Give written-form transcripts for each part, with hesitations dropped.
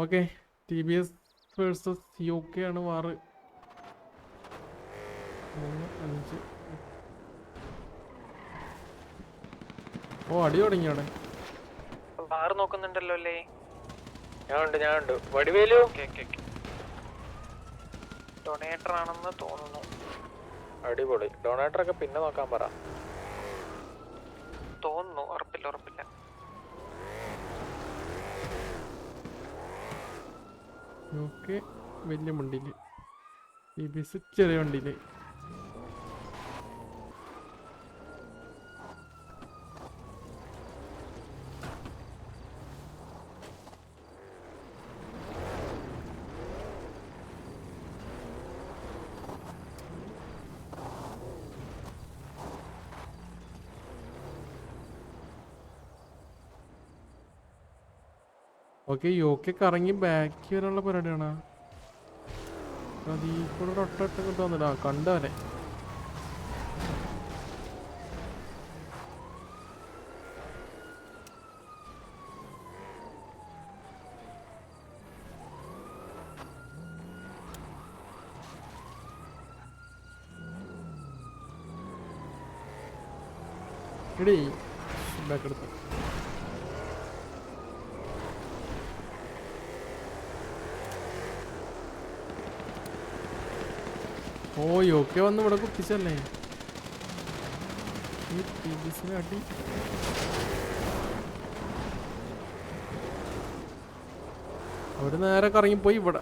Okay TBS versus UK ആണ് വാറ്. 3-5. ഓ അടി തുടങ്ങി അവിടെ. വാറ് നോക്കുന്നുണ്ടല്ലോ അല്ലേ? ഞാനുണ്ട്. വടിവേലു ഡൊണേറ്റർ ആണെന്ന് തോന്നുന്നു. അടിപൊളി. ഡൊണേറ്റർ ഒക്കെ പിന്നെ നോക്കാൻ പറ. തോന്നുന്നു, ഉറപ്പില്ല. UK വലിയ വണ്ടിയില്, TBS ചെറിയ വണ്ടിയില്. ഓക്കെ UK കറങ്ങി ബാക്ക് വരാനുള്ള പരിപാടിയാണ്. അതീ കൂടെ ഒട്ടൊട്ട കിട്ടുന്നില്ല, കണ്ടവനെ. എടീ ബാക്ക് എടുത്തു. ഓ UK വന്ന് ഇവിടെ കുത്തിച്ചല്ലേ ഈ TBSനെ അടി. അവര് നേരെ കറങ്ങിപ്പോയി ഇവിടെ.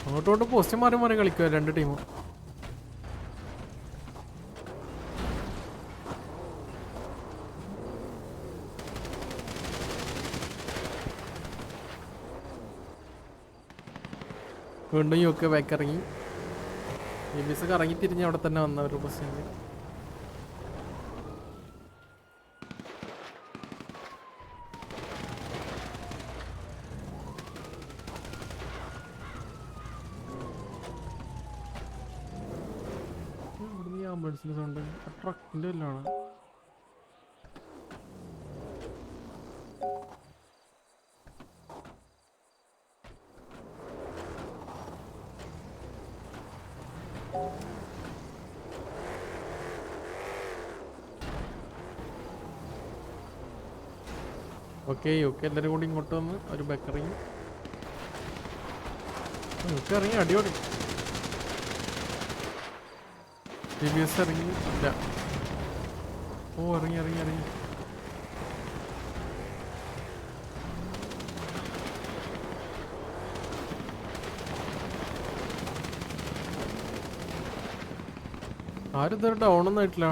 അങ്ങോട്ടോട്ട് പോസ്റ്റ് മാറി മാറി കളിക്കുക രണ്ട് ടീമും. വീണ്ടും UK ബാക്ക് ഇറങ്ങി. TBS കറങ്ങി തിരിഞ്ഞ് അവിടെ തന്നെ വന്ന ഒരു പൊസിഷനിൽ. ഇവിടുന്ന് ആംബുലൻസിന്റെ സൗണ്ട് ട്രക്കിന്റെ എല്ലാം. ഓക്കെ UK എല്ലാവരും കൂടി ഇങ്ങോട്ട് വന്ന് ഒരു ബേക്കറി UK ഇറങ്ങി അടിയോടി. TBS ഇറങ്ങി ഇല്ല. ഓ ഇറങ്ങി. ആരും ഇതുവരെ ഡൗണൊന്നും ആയിട്ടില്ല.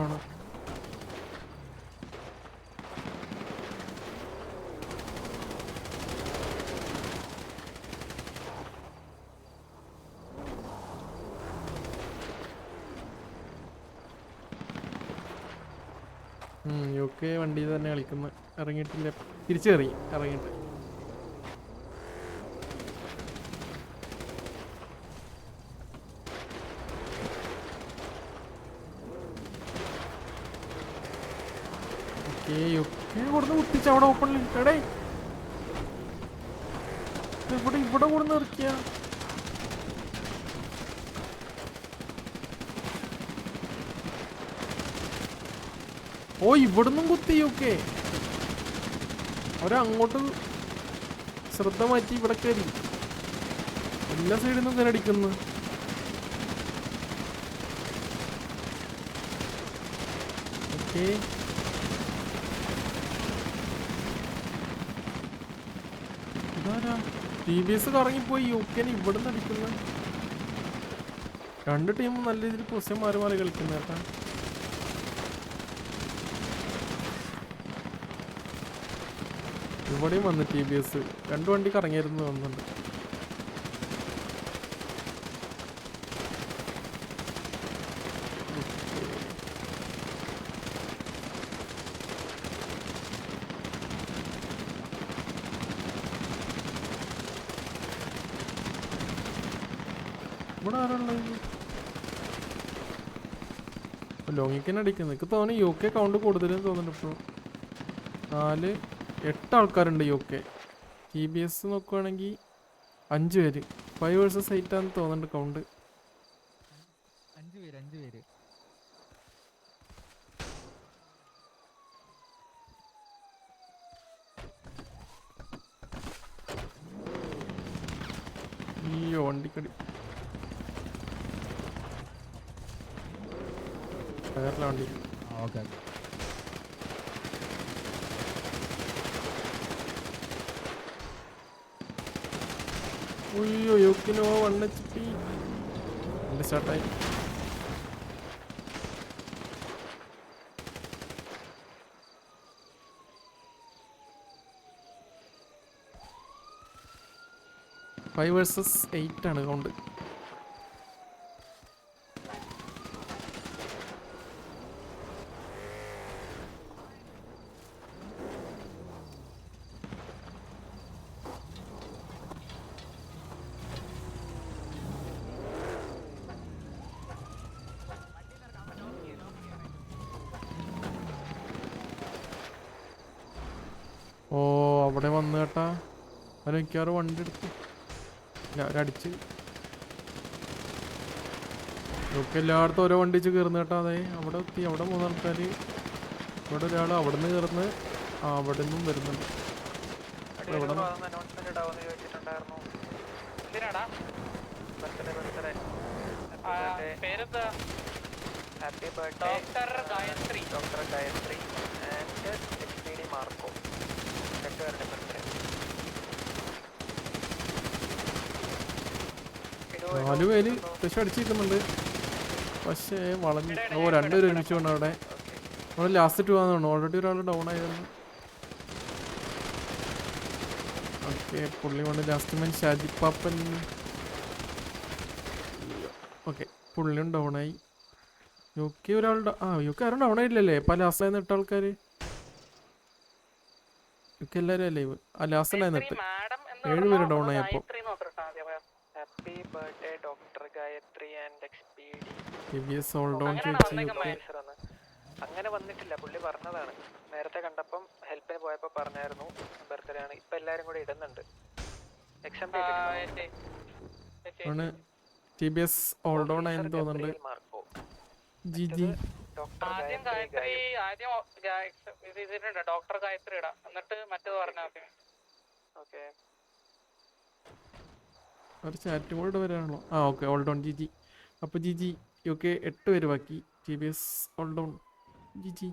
UK വണ്ടി തന്നെ കളിക്കുന്ന. ഇറങ്ങിയിട്ടില്ല, തിരിച്ചെറിയും ഇറങ്ങിയിട്ട്. UK കൊടുന്ന് കുത്തിച്ച് അവിടെ ഓപ്പണിൽ എടേ ഇവിടെ കൊടുന്ന് ഇറക്കിയ. ഓ ഇവിടുന്നും കുത്തി UK. അവരങ്ങോട്ട് ശ്രദ്ധ മാറ്റി ഇവിടെ കയറി. എല്ലാ സൈഡിൽ നിന്നും കയറി അടിക്കുന്നു. ഓക്കെ ഇതാരാ TBS കറങ്ങിപ്പോയി UK ഇവിടുന്ന് അടിക്കുന്ന. രണ്ട് ടീമും നല്ല രീതിയിൽ പൊസിഷൻ മാറി മാറി കളിക്കുന്ന കേട്ടാ. ഇവിടെയും വന്ന് TBS രണ്ട് വണ്ടി കറങ്ങിയിരുന്നു വന്നുണ്ട്. ഇവിടെ ആരുള്ളത്? ലോങ്ങിക്കന്നെ അടിക്കുന്നത്. എനിക്ക് തോന്നുന്നു UK കൗണ്ട് കൂടുതലെന്ന് തോന്നുന്നുണ്ട് ഇപ്പോഴും. 8 ആൾക്കാരുണ്ട് UK. TBS നോക്കുവാണെങ്കിൽ 5 പേര്. 5 vs 8 ആണെന്ന് തോന്നുന്നുണ്ട് കൗണ്ട്. 5 പേര്. അയ്യോ വണ്ടിക്കടി ടയറില വണ്ടി. ഓക്കെ. അയ്യോ യോക്കിനോ 1 HP. വണ്ടി സ്റ്റാർട്ടായി. ഫൈവ് vs 8 ആണ് കൗണ്ട്. ഓ അവിടെ വന്നു കേട്ടാ. അവര് മിക്കവാറും വണ്ടി എടുത്തു. അവരടിച്ച് ഒക്കെ എല്ലായിടത്തും ഓരോ വണ്ടി വെച്ച് കയറുന്ന കേട്ടാ. അതെ അവിടെ എത്തി. അവിടെ 3 ആൾക്കാർ. ഇവിടെ ഒരാൾ അവിടെ നിന്ന് കയറുന്ന. അവിടെ നിന്നും വരുന്നുണ്ട്. അനൗൺസ്മെന്റ് ഇടാവെന്ന് ചോദിച്ചിട്ടുണ്ടായിരുന്നു. എന്തിനാടാ? ബർത്ത്ഡേ പേരെന്താ? Happy birthday doctor Gayathri and SPD Marco. 2 പേരുടെ ബർത്ത്ഡേ. 4 പേര് അത്യാവശ്യം അടിച്ചിരിക്കുന്നുണ്ട്. പക്ഷേ വളഞ്ഞു. 2 പേര് ഒരുമിച്ച് കൊണ്ട് അവിടെ ലാസ്റ്റ് 2 ആണെന്ന് തോന്നുന്നു. ഓൾറെഡി ഒരാൾ ഡൗൺ ആയിരുന്നു. ഓക്കെ പുള്ളി കൊണ്ട് ലാസ്റ്റ് മാൻ ഷാജിപ്പാപ്പൻ. ഓക്കെ പുള്ളിയും ഡൗണായി. UK ഒരാൾ UK ആരും ഡൗൺ ആയില്ലല്ലേ? ഇപ്പം ലാസ്റ്റിലായിരുന്നു 8 ആൾക്കാർ. UK എല്ലാവരും അല്ലേ? ലാസ്റ്റിലായിരുന്നു 8. 7 പേര് ഡൗൺ ആയി. അപ്പോൾ happy birthday doctor Gayathri and SPD. TBS all down ചോദിച്ചു. അങ്ങനെ വന്നിട്ടില്ല. പുള്ളി പറഞ്ഞതാണ്. നേരത്തെ കണ്ടപ്പം ഹെൽപ്പിന് പോയപ്പോ പറഞ്ഞായിരുന്നു ബർത്ത്ഡേ ആണ്. ഇപ്പൊ എല്ലാരും കൂടെ ഇടുന്നുണ്ട്. TBS ഓൾ ഡൗൺ ആയെന്ന് തോന്നുന്നുണ്ട്. ജിജി ഡോക്ടർ ഗായത്രി ഇടാം. എന്നിട്ട് മറ്റേത് പറഞ്ഞാൽ മതി. ഓക്കെ ഒരു ചാറ്റും കൂടെ വരാണല്ലോ. Okay all down GG. അപ്പോൾ ജിജി UK 8 പേര് ബാക്കി. TBS all down Jiji.